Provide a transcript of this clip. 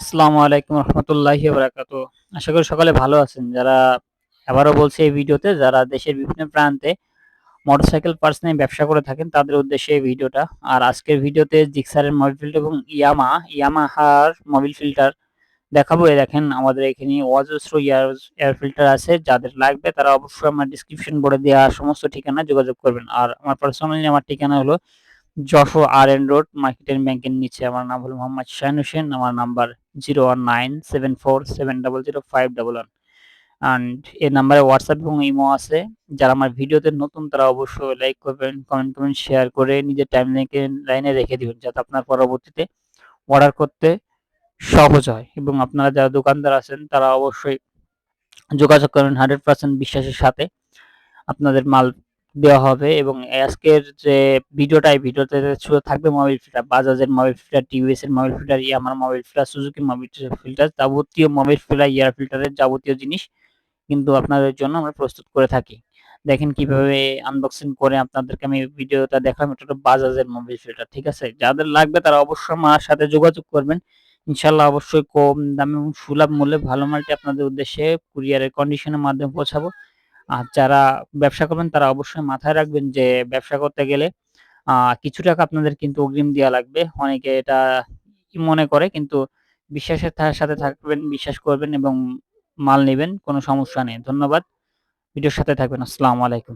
আসসালামু আলাইকুম রহমতুল্লাহি বারাকাতু। আশা করি সকালে ভালো আছেন। আবারও বলছি এই ভিডিওতে যারা দেশের বিভিন্ন প্রান্তে মোটরসাইকেল পার্টস নিয়ে ব্যবসা করে থাকেন তাদের উদ্দেশ্যে এই ভিডিওটা। আর আজকের ভিডিওতে জিক্সারের মোবিল ফিল্টার এবং ইয়ামাহার মোবিল ফিল্টার দেখাবো। এই দেখেন আমাদের এখানে অজস্র এয়ার ফিল্টার আছে। যাদের লাগবে তারা অবশ্যই আমার ডিসক্রিপশন বোর্ডে দেওয়া সমস্ত ঠিকানায় যোগাযোগ করবেন। আর আমার ঠিকানা হলো যশোর আর.এন. রোড, মার্কেটের ব্যাংকের নিচে। আমার নাম হলো মোহাম্মদ শাহিন হোসেন। আমার নাম্বার 01974700511 অ্যান্ড এই নাম্বারে হোয়াটসঅ্যাপ এবং ইমো আছে। যারা আমার ভিডিওতে নতুন তারা অবশ্যই লাইক করবেন, কমেন্ট করবেন, শেয়ার করে নিজের লাইনে রেখে দিবেন যাতে আপনার পরবর্তীতে অর্ডার করতে সহজ হয়। এবং আপনারা যারা দোকানদার আছেন তারা অবশ্যই যোগাযোগ করবেন 100% বিশ্বাসের সাথে। আপনাদের মাল দেওয়া হবে। এবং আজকের যে ভিডিওটা, এই ভিডিওতে শুধু থাকবে মোবিল ফিল্টার, বাজাজের মোবিল ফিল্টার, টিভিএস এর মোবিল ফিল্টার, ইয়ামাহার Mobil filter, Suzuki Mobil filter, যাবতীয় মোবিল ফিল্টার, এয়ার ফিল্টারের যাবতীয় জিনিস কিন্তু আপনাদের জন্য আমরা প্রস্তুত করে থাকি। দেখেন কিভাবে আনবক্সিং করে আপনাদেরকে আমি ভিডিওটা দেখালাম। এটা হলো বাজাজের মোবিল ফিল্টার, ঠিক আছে? যাদের লাগবে তারা অবশ্যই আমার সাথে যোগাযোগ করবেন। ইনশাআল্লাহ অবশ্যই কম দামে এবং সুলভ মূল্যে ভালো মালটি আপনাদের উদ্দেশ্যে কুরিয়ারের কন্ডিশনের মাধ্যমে পৌঁছাবো। আর যারা ব্যবসা করবেন তারা অবশ্যই মাথায় রাখবেন যে ব্যবসা করতে গেলে কিছু টাকা আপনাদের কিন্তু অগ্রিম দেয়া লাগবে। অনেকে এটা মনে করে, কিন্তু বিশ্বাসের সাথে থাকবেন, বিশ্বাস করবেন এবং মাল নিবেন, কোনো সমস্যা নেই। ধন্যবাদ। ভিডিওর সাথে থাকবেন। আসসালামু আলাইকুম।